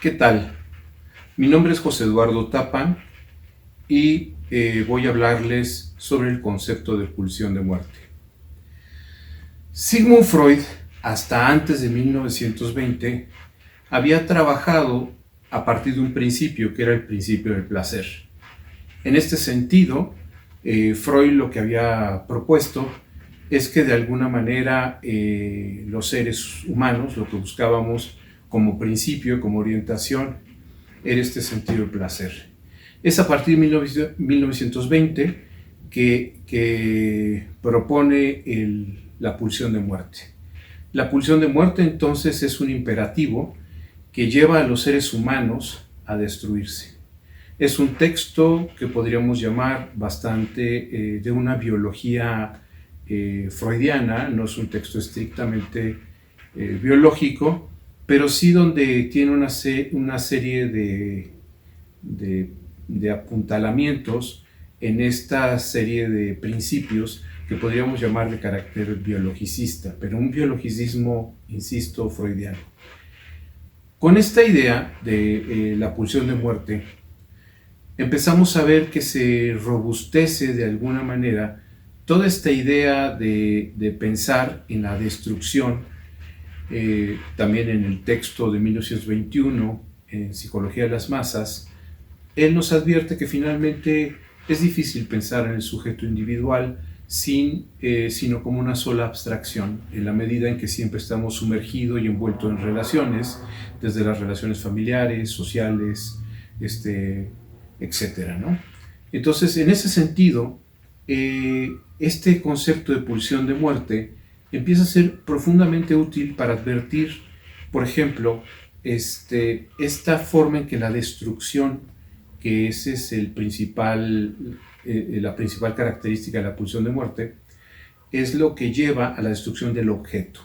¿Qué tal? Mi nombre es José Eduardo Tapan y voy a hablarles sobre el concepto de pulsión de muerte. Sigmund Freud, hasta antes de 1920, había trabajado a partir de un principio que era el principio del placer. En este sentido, Freud lo que había propuesto es que de alguna manera los seres humanos lo que buscábamos como principio, como orientación, era este sentido del placer. Es a partir de 1920 que propone la pulsión de muerte. La pulsión de muerte entonces es un imperativo que lleva a los seres humanos a destruirse. Es un texto que podríamos llamar bastante de una biología freudiana, no es un texto estrictamente biológico, pero sí donde tiene una serie de apuntalamientos en esta serie de principios que podríamos llamar de carácter biologicista, pero un biologicismo, insisto, freudiano. Con esta idea de la pulsión de muerte, empezamos a ver que se robustece de alguna manera toda esta idea de pensar en la destrucción. También en el texto de 1921, en Psicología de las Masas, él nos advierte que finalmente es difícil pensar en el sujeto individual sino como una sola abstracción, en la medida en que siempre estamos sumergidos y envueltos en relaciones, desde las relaciones familiares, sociales, etcétera, ¿no? Entonces, en ese sentido, este concepto de pulsión de muerte empieza a ser profundamente útil para advertir, por ejemplo, esta forma en que la destrucción, que ese es la principal característica de la pulsión de muerte, es lo que lleva a la destrucción del objeto.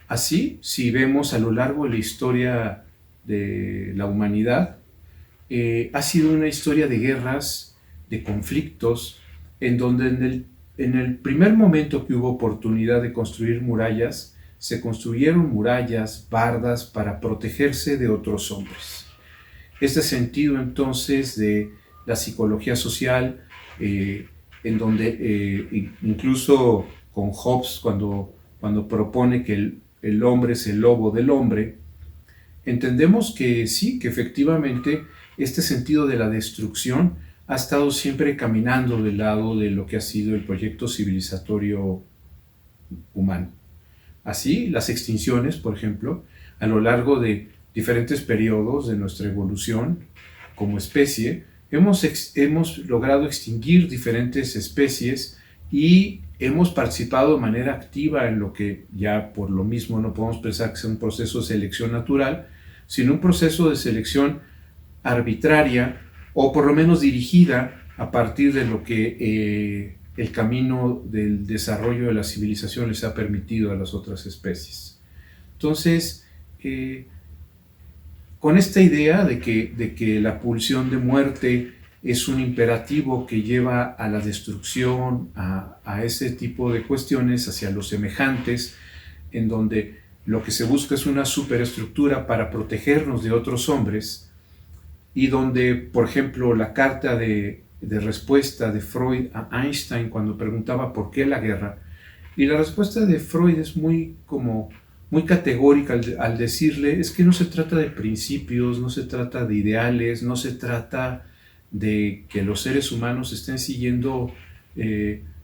Así, si vemos a lo largo de la historia de la humanidad, ha sido una historia de guerras, de conflictos, en donde en el primer momento que hubo oportunidad de construir murallas, se construyeron murallas, bardas, para protegerse de otros hombres. Este sentido entonces de la psicología social, en donde incluso con Hobbes, cuando propone que el hombre es el lobo del hombre, entendemos que sí, que efectivamente este sentido de la destrucción ha estado siempre caminando del lado de lo que ha sido el proyecto civilizatorio humano. Así, las extinciones, por ejemplo, a lo largo de diferentes periodos de nuestra evolución como especie, hemos logrado extinguir diferentes especies y hemos participado de manera activa en lo que ya por lo mismo no podemos pensar que sea un proceso de selección natural, sino un proceso de selección arbitraria o por lo menos dirigida a partir de lo que el camino del desarrollo de la civilización les ha permitido a las otras especies. Entonces, con esta idea de que la pulsión de muerte es un imperativo que lleva a la destrucción, a ese tipo de cuestiones, hacia los semejantes, en donde lo que se busca es una superestructura para protegernos de otros hombres, y donde, por ejemplo, la carta de respuesta de Freud a Einstein cuando preguntaba por qué la guerra, y la respuesta de Freud es muy categórica al decirle, es que no se trata de principios, no se trata de ideales, no se trata de que los seres humanos estén siguiendo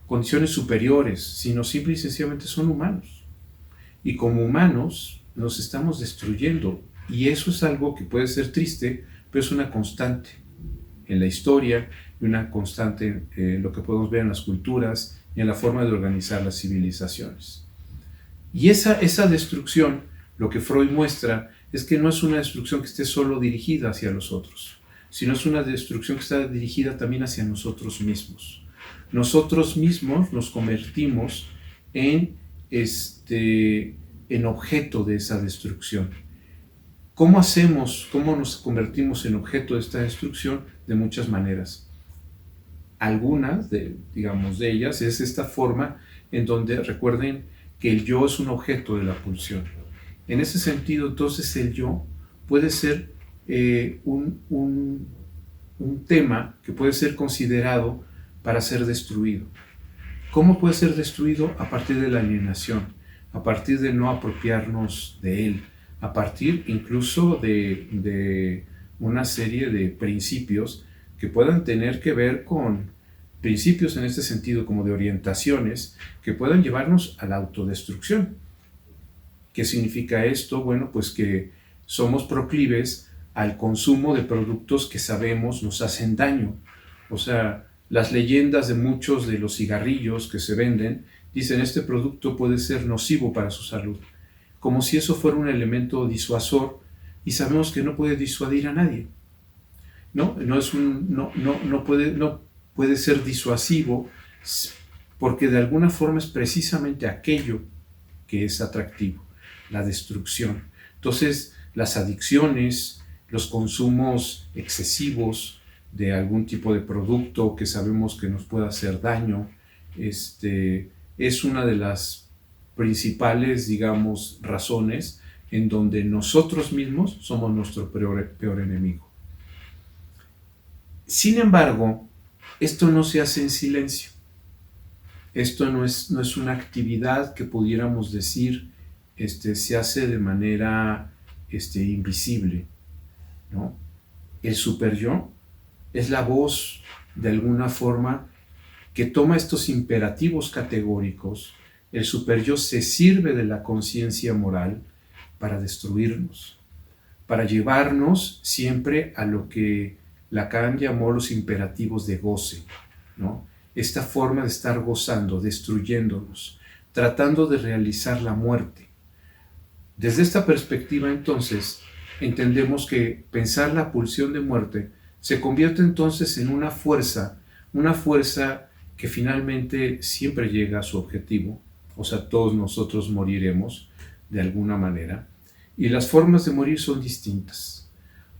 condiciones superiores, sino simple y sencillamente son humanos. Y como humanos nos estamos destruyendo, y eso es algo que puede ser triste, pero es una constante en la historia y una constante en lo que podemos ver en las culturas y en la forma de organizar las civilizaciones. Y esa destrucción, lo que Freud muestra, es que no es una destrucción que esté solo dirigida hacia los otros, sino es una destrucción que está dirigida también hacia nosotros mismos. Nosotros mismos nos convertimos en objeto de esa destrucción. ¿Cómo nos convertimos en objeto de esta destrucción? De muchas maneras. Algunas de ellas es esta forma en donde recuerden que el yo es un objeto de la pulsión. En ese sentido, entonces, el yo puede ser un tema que puede ser considerado para ser destruido. ¿Cómo puede ser destruido? A partir de la alienación, a partir de no apropiarnos de él, a partir incluso de una serie de principios que puedan tener que ver con principios en este sentido, como de orientaciones, que puedan llevarnos a la autodestrucción. ¿Qué significa esto? Bueno, pues que somos proclives al consumo de productos que sabemos nos hacen daño. O sea, las leyendas de muchos de los cigarrillos que se venden dicen este producto puede ser nocivo para su salud, como si eso fuera un elemento disuasor, y sabemos que no puede disuadir a nadie. No puede ser disuasivo, porque de alguna forma es precisamente aquello que es atractivo, la destrucción. Entonces, las adicciones, los consumos excesivos de algún tipo de producto que sabemos que nos puede hacer daño, es una de las principales, digamos, razones en donde nosotros mismos somos nuestro peor enemigo. Sin embargo, esto no se hace en silencio. Esto no es una actividad que pudiéramos decir se hace de manera invisible, ¿no? El superyo es la voz, de alguna forma, que toma estos imperativos categóricos. El superyo se sirve de la conciencia moral para destruirnos, para llevarnos siempre a lo que Lacan llamó los imperativos de goce, ¿no? Esta forma de estar gozando, destruyéndonos, tratando de realizar la muerte. Desde esta perspectiva, entonces, entendemos que pensar la pulsión de muerte se convierte entonces en una fuerza que finalmente siempre llega a su objetivo. O sea, todos nosotros moriremos de alguna manera, y las formas de morir son distintas.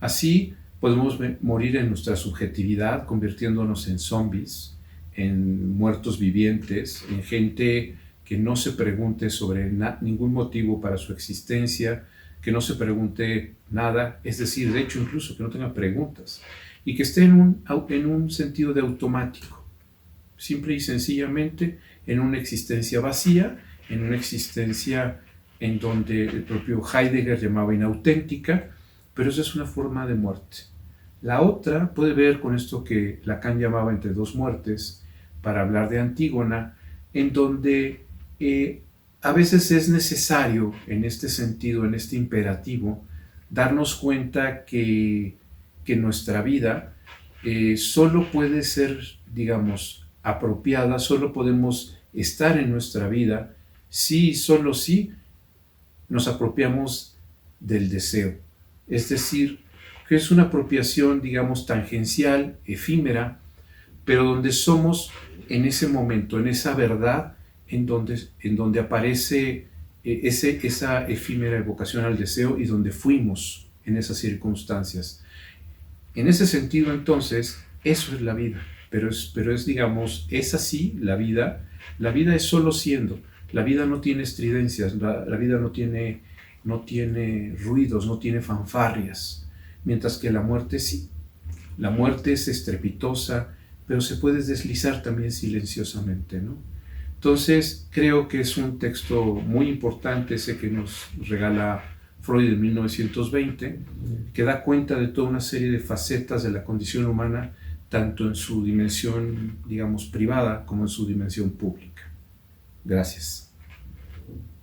Así podemos morir en nuestra subjetividad, convirtiéndonos en zombies, en muertos vivientes, en gente que no se pregunte sobre ningún motivo para su existencia, que no se pregunte nada, es decir, de hecho incluso que no tenga preguntas, y que esté en un sentido de automático, simple y sencillamente en una existencia vacía, en una existencia en donde el propio Heidegger llamaba inauténtica, pero esa es una forma de muerte. La otra puede ver con esto que Lacan llamaba entre dos muertes, para hablar de Antígona, en donde a veces es necesario, en este sentido, en este imperativo, darnos cuenta que nuestra vida solo puede ser, digamos, apropiada, solo podemos estar en nuestra vida si, solo si, nos apropiamos del deseo. Es decir, que es una apropiación, digamos, tangencial, efímera, pero donde somos en ese momento, en esa verdad, en donde aparece esa efímera evocación al deseo y donde fuimos en esas circunstancias. En ese sentido, entonces, eso es la vida, pero es digamos, es así la vida es solo siendo, la vida no tiene estridencias, la vida no tiene ruidos, no tiene fanfarrias, mientras que la muerte sí. La muerte es estrepitosa, pero se puede deslizar también silenciosamente, ¿no? Entonces, creo que es un texto muy importante ese que nos regala Freud en 1920, que da cuenta de toda una serie de facetas de la condición humana, tanto en su dimensión, digamos, privada, como en su dimensión pública. Gracias.